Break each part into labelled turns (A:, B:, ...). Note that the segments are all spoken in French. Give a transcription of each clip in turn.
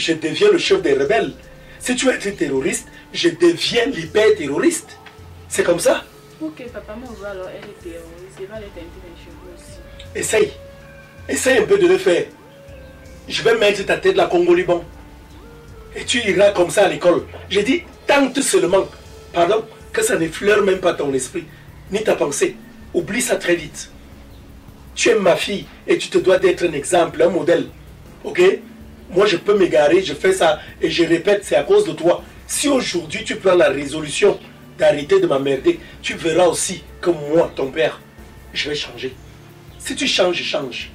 A: je deviens le chef des rebelles. Si tu veux être terroriste, je deviens l'hyper-terroriste. C'est comme ça.
B: Ok, papa, moi, alors elle est terroriste. Elle va aller teinter les cheveux aussi.
A: Essaye. Essaye un peu de le faire. Je vais mettre ta tête là, Congo-Liban. Et tu iras comme ça à l'école. J'ai dit, tente seulement. Pardon, que ça n'effleure même pas ton esprit, ni ta pensée. Oublie ça très vite. Tu es ma fille et tu te dois d'être un exemple, un modèle. Ok? Moi, je peux m'égarer, je fais ça et je répète, c'est à cause de toi. Si aujourd'hui tu prends la résolution d'arrêter de m'emmerder, tu verras aussi que moi, ton père, je vais changer. Si tu changes, je change.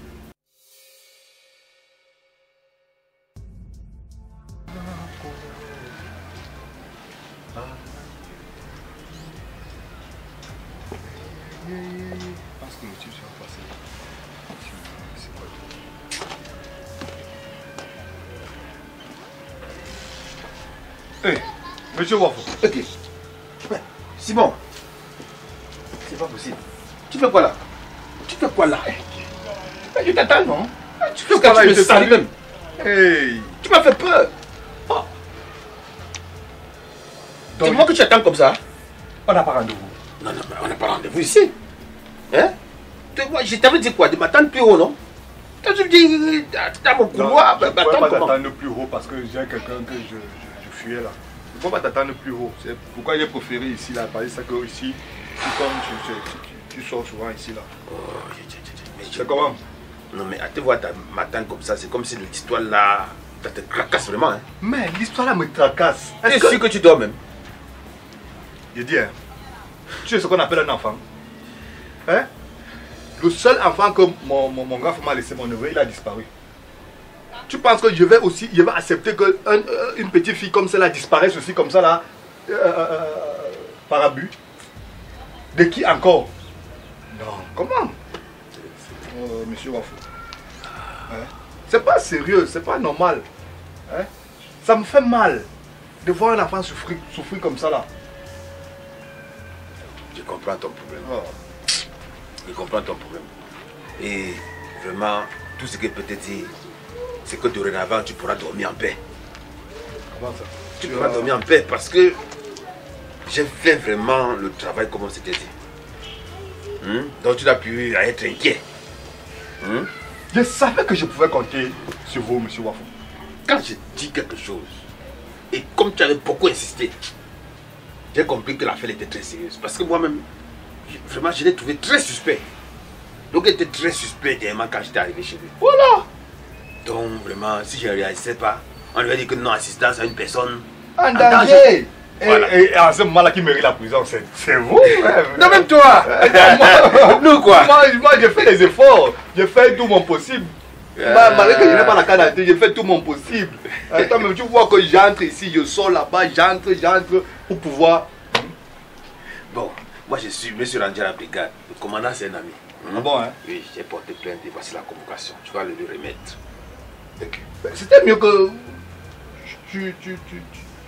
C: Hey, monsieur Wafo.
D: Ok. Ouais, Simon. C'est pas possible. Tu fais quoi là? Tu fais quoi là? Je t'attends, non? Tu fais quoi là? Je te salue même.
C: Hey.
D: Tu m'as fait peur. Oh. C'est moi que tu attends comme ça?
C: On n'a pas rendez-vous.
D: Non, non, mais on n'a pas rendez-vous ici. Hein? Je t'avais dit quoi? De m'attendre plus haut, non? Toi, tu me dis, dans mon couloir,
C: je ne peux pas
D: comment?
C: t'attendre plus haut parce que j'ai quelqu'un que je fuyais là. Je ne peux pas t'attendre plus haut. C'est pourquoi j'ai préféré ici là. Parce que ici, tu sors souvent ici là.
D: Oh,
C: c'est comment?
D: Non, mais à te voir m'attendre comme ça, c'est comme si l'histoire là, ça te tracasse vraiment. Hein?
C: Mais l'histoire là me tracasse.
D: Est-ce que... sûr que tu dors même?
C: Je dis, hein, tu sais ce qu'on appelle un enfant? Hein? Le seul enfant que mon grand frère m'a laissé, mon neveu, il a disparu. Tu penses que je vais accepter qu'une petite fille comme celle-là disparaisse aussi comme ça là, par abus? De qui encore? Non, comment? Monsieur Wafo. Hein? C'est pas sérieux, c'est pas normal. Hein? Ça me fait mal de voir un enfant souffrir comme ça là.
D: Je comprends ton problème.
C: Oh.
D: Je comprends ton problème. Et vraiment, tout ce que je peux te dire, c'est que dorénavant, tu pourras dormir en paix.
C: Comment ça?
D: Tu pourras dormir en paix parce que j'ai fait vraiment le travail comme on s'était dit. Donc tu n'as plus à être inquiet.
C: Je savais que je pouvais compter sur vous, monsieur Wafo.
D: Quand je dis quelque chose, et comme tu avais beaucoup insisté, j'ai compris que l'affaire était très sérieuse. Parce que moi-même, vraiment, je l'ai trouvé très suspect. Donc, il était très suspect dernièrement quand j'étais arrivé chez lui.
C: Voilà.
D: Donc, vraiment, si je ne réagissais pas, on lui a dit que non-assistance à une personne
C: en danger.
D: Voilà.
C: Et à ce moment-là qui mérite la prison, c'est vous.
D: Non, même toi. Nous, quoi.
C: Moi, j'ai fait des efforts. J'ai fait tout mon possible. Malgré que je n'ai pas la carte d'identité, j'ai fait tout mon possible. Attends, mais tu vois que j'entre ici, je sors là-bas, j'entre pour pouvoir...
D: Bon, moi je suis rendu à la brigade. Le commandant, c'est un ami.
C: Ah bon, hein?
D: Oui, j'ai porté plainte et voici la convocation. Tu vas le lui remettre.
C: Okay. C'était mieux que tu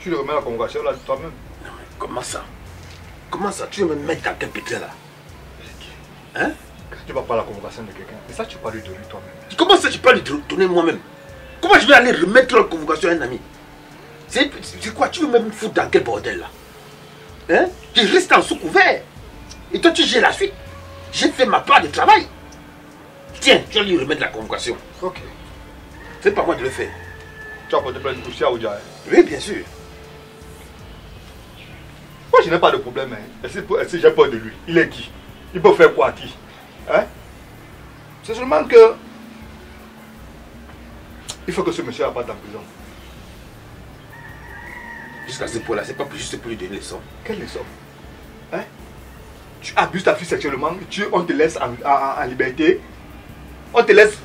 C: le remets la convocation là toi-même.
D: Non mais comment ça? Comment ça? Tu veux me mettre quelqu'un pété là? Hein?
C: Tu vas pas la convocation de quelqu'un. Et ça tu peux lui donner toi-même.
D: Comment ça tu peux lui donner moi-même? Comment je vais aller remettre la convocation à un ami? C'est quoi? Tu veux me foutre dans quel bordel là? Hein? Tu restes en sous-couvert. Et toi tu gères la suite. J'ai fait ma part de travail. Tiens, tu vas lui remettre la convocation.
C: Ok.
D: C'est pas moi de le faire.
C: Tu as porté plainte aussi à Oudja?
D: Oui, bien sûr.
C: Moi je n'ai pas de problème. Hein. Si j'ai peur de lui, il est qui? Il peut faire quoi à qui? Hein? C'est seulement que... Il faut que ce monsieur parte en prison.
D: Jusqu'à ce point-là, c'est pas juste pour lui donner une leçon.
C: Quelle leçon? Hein? Tu abuses ta fille sexuellement, on te laisse en liberté. On te laisse...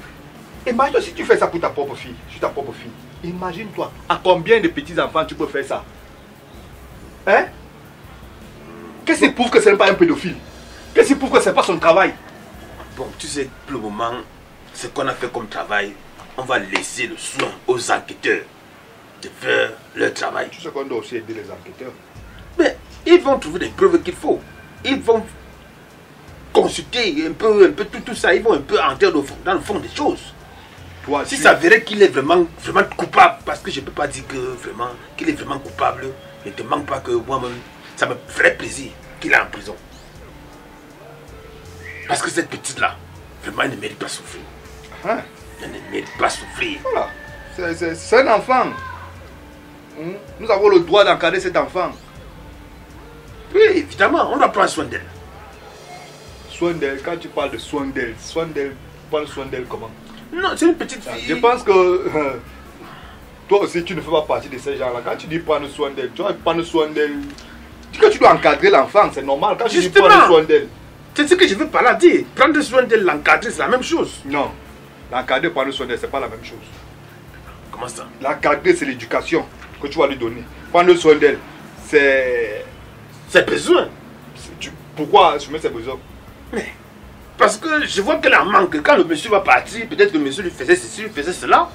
C: Imagine si tu fais ça pour ta propre fille, sur ta propre fille. Imagine-toi, à combien de petits-enfants tu peux faire ça? Hein? Qu'est-ce qui prouve que ce n'est pas un pédophile? Qu'est-ce qui prouve que ce n'est pas son travail?
D: Bon, tu sais, pour le moment, ce qu'on a fait comme travail, on va laisser le soin aux enquêteurs de faire leur travail.
C: Tu sais qu'on doit aussi aider les enquêteurs.
D: Mais ils vont trouver des preuves qu'il faut. Ils vont consulter un peu tout ça. Ils vont un peu entrer dans le fond des choses.
C: Toi,
D: si
C: tu-
D: ça verrait qu'il est vraiment coupable, parce que je ne peux pas dire que vraiment qu'il est vraiment coupable, ne te manque pas que moi-même, ça me ferait plaisir qu'il est en prison. Parce que cette petite-là, vraiment, elle ne mérite pas souffrir.
C: Hein?
D: Elle ne mérite pas souffrir.
C: Voilà. C'est un enfant. Nous avons le droit d'encadrer cet enfant.
D: Oui, évidemment, on doit prendre soin d'elle.
C: Soin d'elle, quand tu parles de soin d'elle, prendre soin d'elle comment?
D: Non, c'est une petite fille.
C: Je pense que toi aussi tu ne fais pas partie de ces gens-là. Quand tu dis prendre soin d'elle, tu vas prendre soin d'elle. Dis que tu dois encadrer l'enfant, c'est normal. Quand tu dis
D: Justement.
C: prendre soin d'elle.
D: C'est ce que je veux pas la dire. Prendre soin d'elle, l'encadrer, c'est la même chose.
C: Non. L'encadrer, prendre soin d'elle, c'est pas la même chose.
D: Comment ça?
C: L'encadrer, c'est l'éducation que tu vas lui donner. Prendre soin d'elle, c'est.
D: C'est besoin.
C: Pourquoi je mets ses besoins?
D: Mais, parce que je vois qu'elle en manque. Quand le monsieur va partir, peut-être que le monsieur lui faisait ceci, lui faisait cela.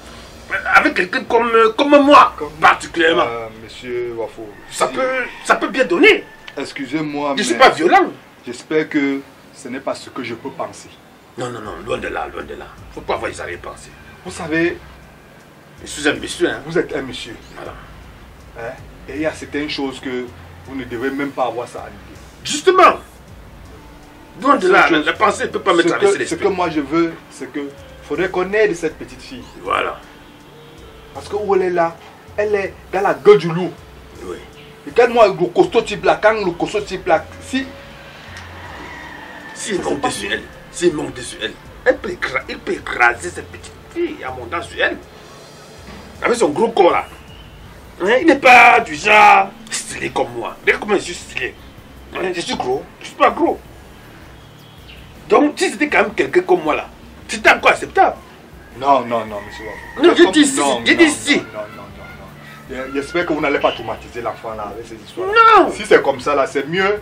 D: Avec quelqu'un comme moi, particulièrement.
C: Monsieur Wafo.
D: Ça peut bien donner.
C: Excusez-moi,
D: Je ne suis pas violent.
C: J'espère que ce n'est pas ce que je peux penser.
D: Non, loin de là, loin de là. Il ne faut pas avoir les arrière-pensées.
C: Vous savez,
D: Je suis un monsieur, hein.
C: vous êtes un monsieur.
D: Voilà.
C: Hein? Et il y a certaines choses que vous ne devez même pas avoir ça à l'idée.
D: Justement. Loin de là,
C: Chose-
D: la pensée ne peut pas me traverser
C: Ce
D: l'esprit.
C: que moi je veux, c'est que faudrait qu'on aide cette petite fille.
D: Voilà.
C: Parce que où elle est là, elle est dans la gueule du loup.
D: Oui.
C: Regarde-moi le costaud type là, quand le costaud type là, si
D: S'il monte sur elle, il peut écraser cette petite fille en montant sur elle. Avec son gros corps là. Hein, il n'est pas du genre stylé comme moi. Regarde comment je suis stylé. Hein, je suis gros, je suis pas gros. Donc si c'était quand même quelqu'un comme moi là, c'était encore acceptable.
C: Non, monsieur Wafo.
D: Non, je dis si, je dis si.
C: Non. J'espère que vous n'allez pas traumatiser l'enfant là avec ces histoires.
D: Non.
C: Si c'est comme ça là, c'est mieux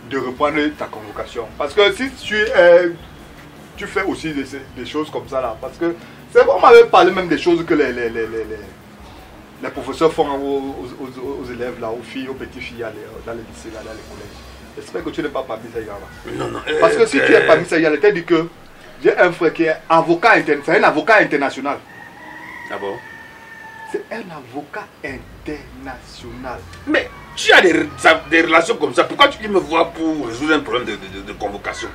C: de reprendre ta convocation. Parce que si tu fais aussi des choses comme ça là, parce que c'est vrai, on m'avait parlé même des choses que les professeurs font aux élèves là, aux filles, aux petites filles dans les lycées, là, dans les collèges. J'espère que tu n'es pas parmi ces gens-là.
D: Non.
C: Parce que si tu es parmi ces gens-là, tu as dit que j'ai un frère qui est avocat c'est un avocat international.
D: Ah bon?
C: C'est un avocat international.
D: Mais tu as des relations comme ça. Pourquoi tu me vois pour résoudre un problème de convocation,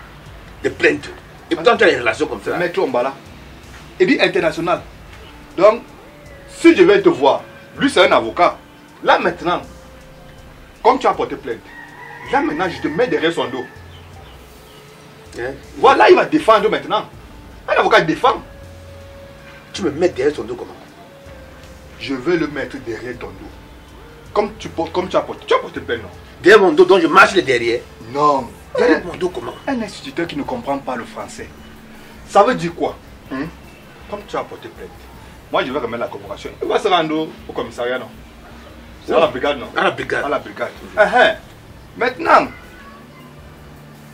D: de plainte? Et pourtant tu as des relations comme ça.
C: Maître Ombala. Il dit international. Donc, si je vais te voir, lui c'est un avocat. Là maintenant, comme tu as porté plainte, là maintenant je te mets derrière son dos.
D: Hein?
C: Voilà, il va défendre maintenant. Un avocat défend.
D: Tu me mets derrière son dos comment?
C: Je vais le mettre derrière ton dos. Comme tu as porté plainte, non?
D: Derrière mon dos, donc je marche le derrière.
C: Non.
D: Derrière mon dos comment?
C: Un instituteur qui ne comprend pas le français. Ça veut dire quoi? Comme tu as porté plainte, moi je vais remettre la convocation. Il va se rendre au commissariat, non? C'est à la brigade, non?
D: À la brigade.
C: À la brigade. Maintenant,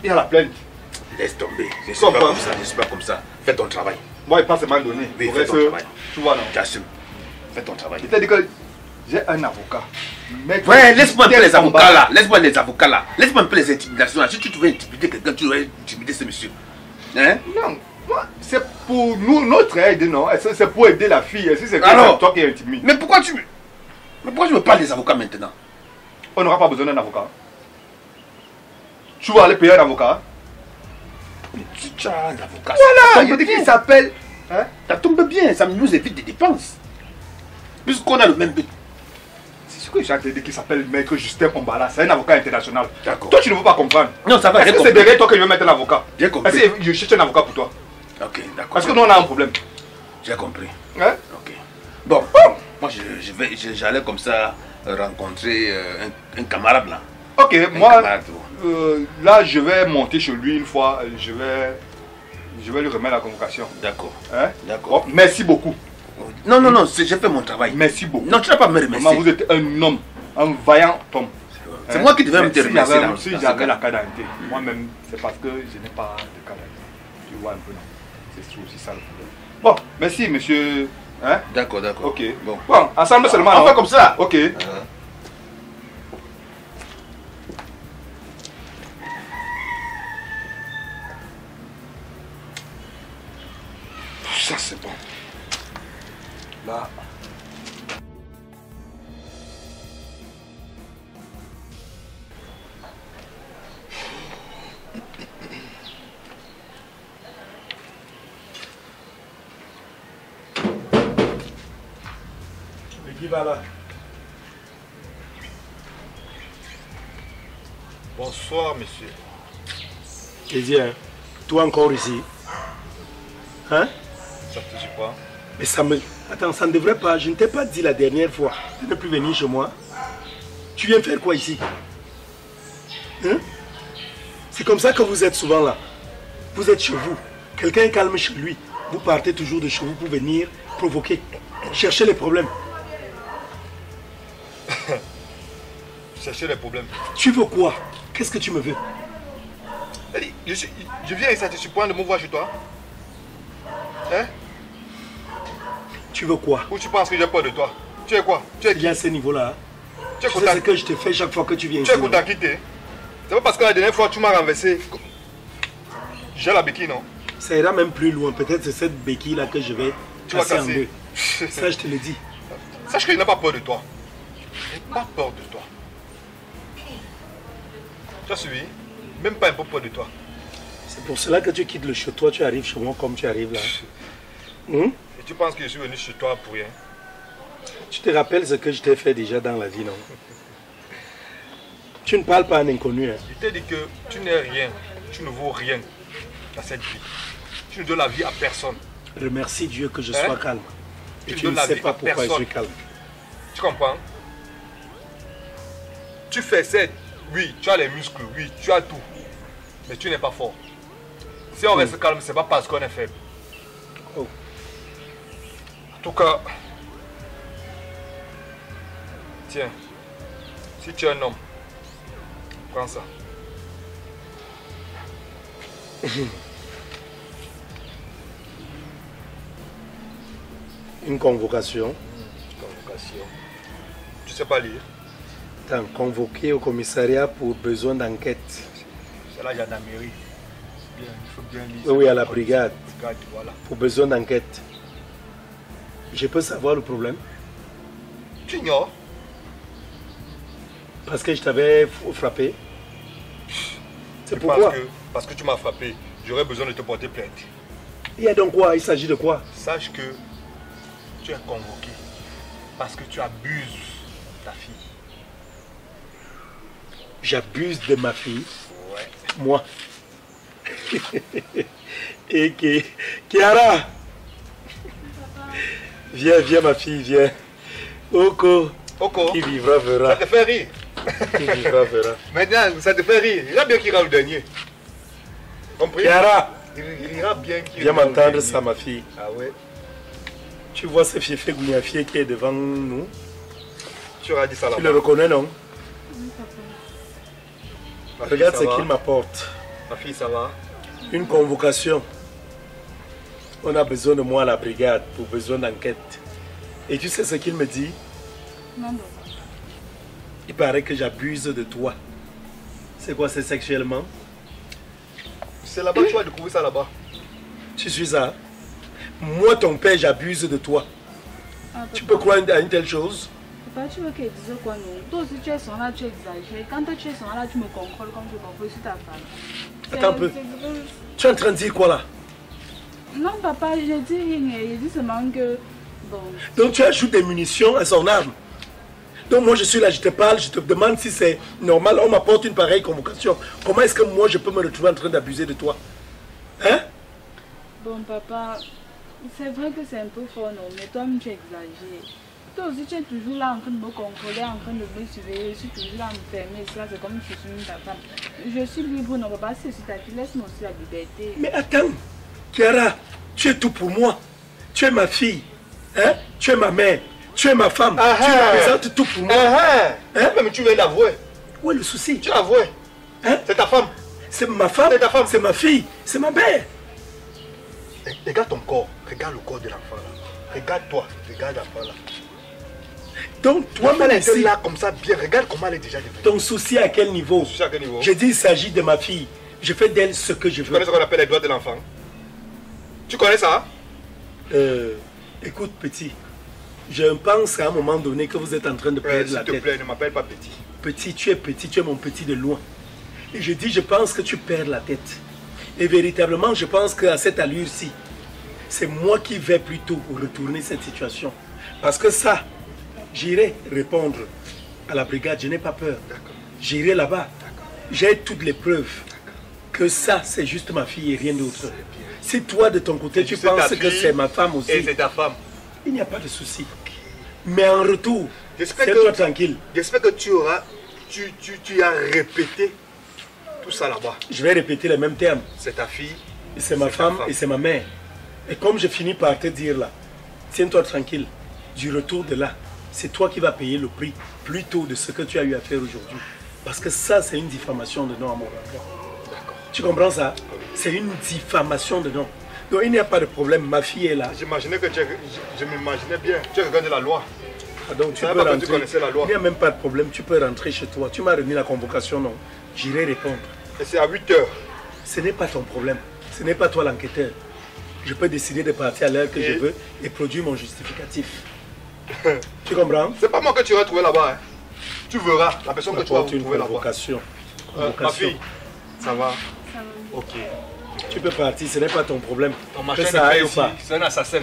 C: il y a la plainte.
D: Laisse tomber. Je ne suis
C: Comprends.
D: pas comme ça. Je ne suis pas comme ça. Fais ton travail.
C: Moi, il passe mal donné.
D: Oui,
C: Pour
D: fais ton
C: reste,
D: travail.
C: tu vois, non?
D: J'assume. Fais ton travail.
C: Il t'a dit que j'ai un avocat. Maître
D: Ouais, laisse-moi un peu les
C: combat.
D: avocats là. Laisse-moi les avocats là. Laisse-moi un peu les intimidations là. Si tu veux intimider quelqu'un, tu dois intimider ce monsieur. Hein?
C: Non, moi, c'est pour nous, notre aide, non? C'est pour aider la fille. Si c'est
D: Alors,
C: toi qui es intimide.
D: Mais pourquoi tu me parles des avocats maintenant?
C: On n'aura pas besoin d'un avocat. Tu vas aller payer un avocat.
D: Tu as un avocat.
C: Voilà,
D: ça
C: il
D: tombe
C: dit
D: bien.
C: qu'il s'appelle. Hein?
D: Ça tombe bien, ça nous évite des dépenses. Puisqu'on a le même but.
C: C'est ce que j'ai dit qu'il s'appelle Maître Justin Ombala. C'est un avocat international.
D: D'accord.
C: Toi, tu ne veux pas comprendre.
D: Non, ça va, j'ai
C: Est-ce que c'est
D: compris.
C: derrière toi que je vais mettre un avocat?
D: J'ai compris.
C: Est-ce que je cherche un avocat pour toi?
D: Ok, d'accord.
C: Parce que nous, on a un problème.
D: J'ai compris.
C: Hein?
D: Ok. Bon, moi j'allais comme ça rencontrer un camarade là.
C: Ok,
D: Un
C: moi,
D: camarade.
C: là, je vais monter chez lui une fois. Je vais lui remettre la convocation.
D: D'accord.
C: Hein?
D: D'accord.
C: Bon, merci beaucoup.
D: Non, j'ai fait mon travail.
C: Merci beaucoup.
D: Non, tu n'as pas à me
C: Maman, vous
D: remercier.
C: êtes un homme, un vaillant homme.
D: C'est moi qui devais me te
C: Si
D: remercier. dans-
C: Si
D: dans ce
C: j'avais
D: cas.
C: la carte d'identité, moi-même, c'est parce que je n'ai pas de carte d'identité. Tu vois un peu, non? C'est aussi ça le problème. Bon, merci, monsieur. Hein?
D: D'accord.
C: Ok.
D: Bon.
C: Bon, ensemble seulement.
D: On
C: non?
D: fait comme ça.
C: Ok. Ça, c'est bon.
A: vas là.
C: Bonsoir, monsieur.
A: J'ai dit, hein, toi encore ici. Hein?
C: Ça te suit pas?
A: Mais ça me... Attends, ça ne devrait pas. Je ne t'ai pas dit la dernière fois de ne plus venir chez moi. Tu viens faire quoi ici? Hein? C'est comme ça que vous êtes souvent là. Vous êtes chez vous. Quelqu'un est calme chez lui. Vous partez toujours de chez vous pour venir provoquer, chercher les problèmes.
C: Chercher les problèmes.
A: Tu veux quoi? Qu'est-ce que tu me veux?
C: Je viens et ça te surprend de me voir chez toi? Hein?
A: Tu veux quoi?
C: Ou tu penses que j'ai peur de toi? Tu es quoi? Tu es qui?
A: Il y a ce niveau-là.
C: Tu es
A: Tu sais
C: content?
A: ce que je te fais chaque fois que tu viens
C: Tu es
A: ici.
C: content quitter? C'est pas parce que la dernière fois tu m'as renversé. J'ai la béquille, non?
A: Ça ira même plus loin. Peut-être c'est cette béquille-là que je vais
C: Tu vas
A: casser en
C: casser.
A: deux. Ça, je te le dis.
C: Sache que je n'ai pas peur de toi. Je n'ai pas peur de toi. Tu as suivi? Même pas un peu peur de toi.
A: C'est pour cela que tu quittes le chez toi, tu arrives chez moi comme tu arrives là.
C: Et tu penses que je suis venu chez toi pour rien?
A: Tu te rappelles ce que je t'ai fait déjà dans la vie, non? Tu ne parles pas à un inconnu. Hein?
C: Je t'ai dit que tu n'es rien. Tu ne vaux rien dans cette vie. Tu ne donnes la vie à personne.
A: Remercie Dieu que je
C: Hein?
A: sois calme. Et
C: Tu
A: tu
C: donnes
A: ne
C: la
A: sais
C: vie
A: pas
C: à
A: pourquoi je
C: personne.
A: suis calme.
C: Tu comprends? Tu fais cette. Oui, tu as les muscles. Oui, tu as tout. Mais tu n'es pas fort. Si on reste calme, c'est pas parce qu'on est faible.
A: Oh.
C: En tout cas, tiens, si tu es un homme, prends ça.
A: Une convocation.
C: Convocation. Tu sais pas lire?
A: T'as convoqué au commissariat pour besoin d'enquête.
C: C'est la gendarmerie. Bien, il faut bien lire.
A: Oui, à la brigade.
C: Brigade, voilà.
A: Pour besoin d'enquête. Je peux savoir le problème?
C: Tu ignores?
A: Parce que je t'avais frappé. C'est pourquoi?
C: Parce que tu m'as frappé. J'aurais besoin de te porter plainte.
A: Il y a donc quoi? Il s'agit de quoi?
C: Sache que tu es convoqué parce que tu abuses ta fille.
A: J'abuse de ma fille.
C: Ouais.
A: Moi. Et Kiara. Viens, viens ma fille, viens. Oko.
C: Oko,
A: Qui vivra verra.
C: ça te fait rire.
A: Qui vivra verra.
C: Maintenant, ça te fait rire. Il ira bien qu'il ira le dernier. Compris?
A: Kiara.
C: Il ira bien qu'il
A: Viens
C: ira le
A: m'entendre
C: dernier.
A: ça ma fille.
C: Ah ouais.
A: Tu vois ce fiefé Gouniafié qui est devant nous?
C: Tu auras dit ça
A: Tu
C: là-bas.
A: le reconnais non?
C: Ma fille,
A: Regarde
C: ça
A: ce
C: va?
A: qu'il m'apporte.
C: Ma fille, ça va?
A: Une convocation. On a besoin de moi à la brigade pour besoin d'enquête. Et tu sais ce qu'il me dit?
B: Non, non.
A: Il paraît que j'abuse de toi. C'est quoi, c'est sexuellement?
C: C'est là-bas, tu vas découvrir ça là-bas.
A: Tu suis ça? Moi, ton père, j'abuse de toi.
B: Ah,
A: Tu
B: papa,
A: peux croire à une telle chose?
B: papa, tu veux qu'elle dise quoi, non? Toi aussi, tu es son là, tu exagères. Quand toi, tu es son là, tu me contrôles comme je contrôle sur ta femme.
A: Attends un peu. Tu es en train de dire quoi là?
B: Non, papa, je dis rien. Je dis seulement que... Bon,
A: Donc tu ajoutes des munitions à son arme. Donc moi je suis là, je te parle, je te demande si c'est normal. On m'apporte une pareille convocation. Comment est-ce que moi je peux me retrouver en train d'abuser de toi? Hein?
B: bon, papa, c'est vrai que c'est un peu fort, non? Mais toi-même, tu exagères. Toi aussi, tu es toujours là en train de me contrôler, en train de me surveiller. Je suis toujours là à me fermer. Ça, c'est comme si je suis ta femme. Je suis libre, non, papa, c'est aussi ta fille. Laisse-moi aussi la liberté.
A: Mais attends, Kiara, tu es tout pour moi. Tu es ma fille. Hein? Tu es ma mère. Tu es ma femme.
C: Ah,
A: tu
C: ah.
A: représentes tout pour moi.
C: Hein?
A: Hein?
C: Mais tu viens d'avouer.
A: Où est le souci?
C: Tu l'as avoué.
A: Hein?
C: C'est ta femme.
A: C'est ma femme,
C: C'est ta femme.
A: c'est ma fille, c'est ma mère.
C: Regarde ton corps. Regarde le corps de l'enfant là. Regarde-toi. Regarde l'enfant là.
A: Donc toi-même
C: Elle était
A: ici,
C: là comme ça bien. Regarde comment elle est déjà devenue.
A: ton souci à quel niveau?
C: Tu sais à quel niveau?
A: Je dis il s'agit de ma fille. Je fais d'elle ce que je
C: Tu connais
A: veux.
C: ce qu'on appelle les droits de l'enfant? Tu connais ça?
A: Écoute petit, je pense à un moment donné que vous êtes en train de perdre
C: S'il
A: la
C: te
A: tête.
C: plaît, ne m'appelle pas petit.
A: Petit, tu es mon petit de loin. Et je dis, je pense que tu perds la tête. Et véritablement, je pense qu'à cette allure-ci, c'est moi qui vais plutôt retourner cette situation. Parce que ça, J'irai répondre à la brigade, je n'ai pas peur. J'irai là-bas. J'ai toutes les preuves que ça, c'est juste ma fille et rien d'autre. Si toi, de ton côté, tu penses que c'est ma femme aussi,
C: et c'est ta femme,
A: il n'y a pas de souci. Mais en retour, c'est-toi tranquille.
C: J'espère que tu as répété tout ça là-bas.
A: Je vais répéter les mêmes termes.
C: C'est ta fille.
A: C'est ma femme et c'est ma mère. Et comme je finis par te dire là, tiens-toi tranquille. Du retour de là, c'est toi qui vas payer le prix plutôt de ce que tu as eu à faire aujourd'hui. Parce que ça, c'est une diffamation de nom à mon enfant. Tu comprends ça? C'est une diffamation de nom. Donc il n'y a pas de problème, ma fille est là.
C: J'imaginais que je m'imaginais bien. Tu as regardé la loi.
A: Ah, donc tu peux rentrer. Tu connaissais la loi. Il n'y a même pas de problème, tu peux rentrer chez toi. Tu m'as remis la convocation, non? J'irai répondre.
C: Et c'est à 8 h.
A: Ce n'est pas ton problème. Ce n'est pas toi l'enquêteur. Je peux décider de partir à l'heure que je veux et produire mon justificatif. Tu comprends?
C: C'est pas moi que tu vas trouver là-bas. Hein. Tu verras la personne que tu vas trouver là-bas.
A: Convocation.
C: Ma fille, ça va?
B: Ça va.
C: Ok.
A: Tu peux partir, ce n'est pas ton problème.
C: Ton machin
A: que ça aille ou pas.
C: C'est un assassin.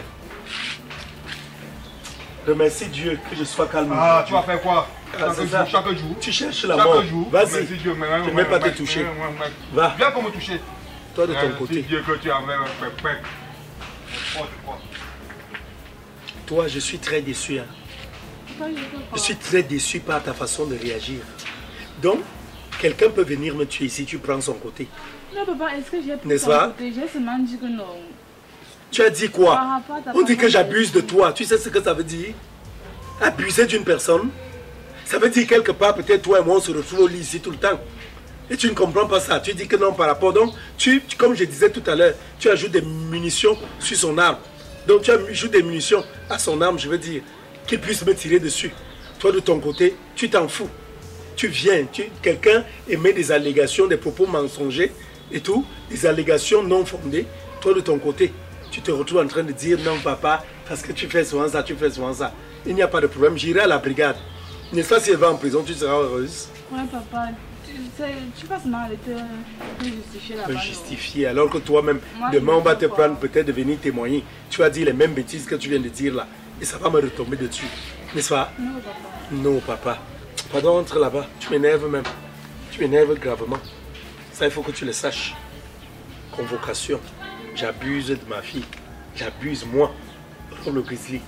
A: Remercie Dieu que je sois calme.
C: Ah, tu vas faire quoi?
A: Chaque jour. Tu cherches la mort. Vas-y. Tu ne veux pas te toucher. Va.
C: Viens pour me toucher.
A: Toi de ton côté.
C: Dieu que tu avais
A: Toi, je suis très déçu. Hein. Je suis très déçu par ta façon de réagir. Donc, quelqu'un peut venir me tuer si tu prends son côté.
B: Non, papa, est-ce que j'ai
A: pris son côté?
B: J'ai seulement dit que non.
A: Tu as dit quoi? On dit que j'abuse de toi. Tu sais ce que ça veut dire? Abuser d'une personne, ça veut dire quelque part, peut-être toi et moi, on se retrouve au lit ici tout le temps. Et tu ne comprends pas ça. Tu dis que non par rapport. Donc, comme je disais tout à l'heure, tu ajoutes des munitions sur son arme. Donc, tu ajoutes des munitions à son arme, je veux dire, qu'il puisse me tirer dessus. Toi, de ton côté, tu t'en fous. Tu viens, quelqu'un émet des allégations, des propos mensongers et tout, des allégations non fondées. Toi, de ton côté, tu te retrouves en train de dire non, papa, parce que tu fais souvent ça, tu fais souvent ça. Il n'y a pas de problème, j'irai à la brigade. N'est-ce pas, si elle va en prison, tu seras heureuse?
B: Oui, papa. Tu passes mal de te justifier là-bas.
A: Justifier, alors que toi-même, demain on va te prendre peut-être de venir témoigner. Tu vas dire les mêmes bêtises que tu viens de dire là. Et ça va me retomber dessus. N'est-ce pas?
B: Non, papa.
A: Non, papa. Pardon, entre là-bas. Tu m'énerves même. Tu m'énerves gravement. Ça, il faut que tu le saches. Convocation. J'abuse de ma fille. J'abuse moi. Pour le grizzly.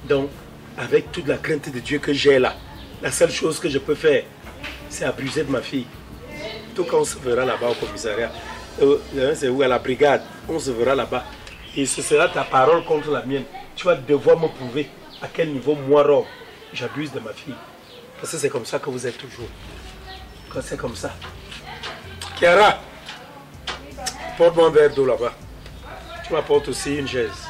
A: Donc, avec toute la crainte de Dieu que j'ai là, la seule chose que je peux faire, c'est abuser de ma fille. Tout quand on se verra là-bas au commissariat, c'est où à la brigade, on se verra là-bas. Et ce sera ta parole contre la mienne. Tu vas devoir me prouver à quel niveau, moi, Rob, j'abuse de ma fille. Parce que c'est comme ça que vous êtes toujours. Quand c'est comme ça. Chiara, porte-moi un verre d'eau là-bas. Tu m'apportes aussi une chaise.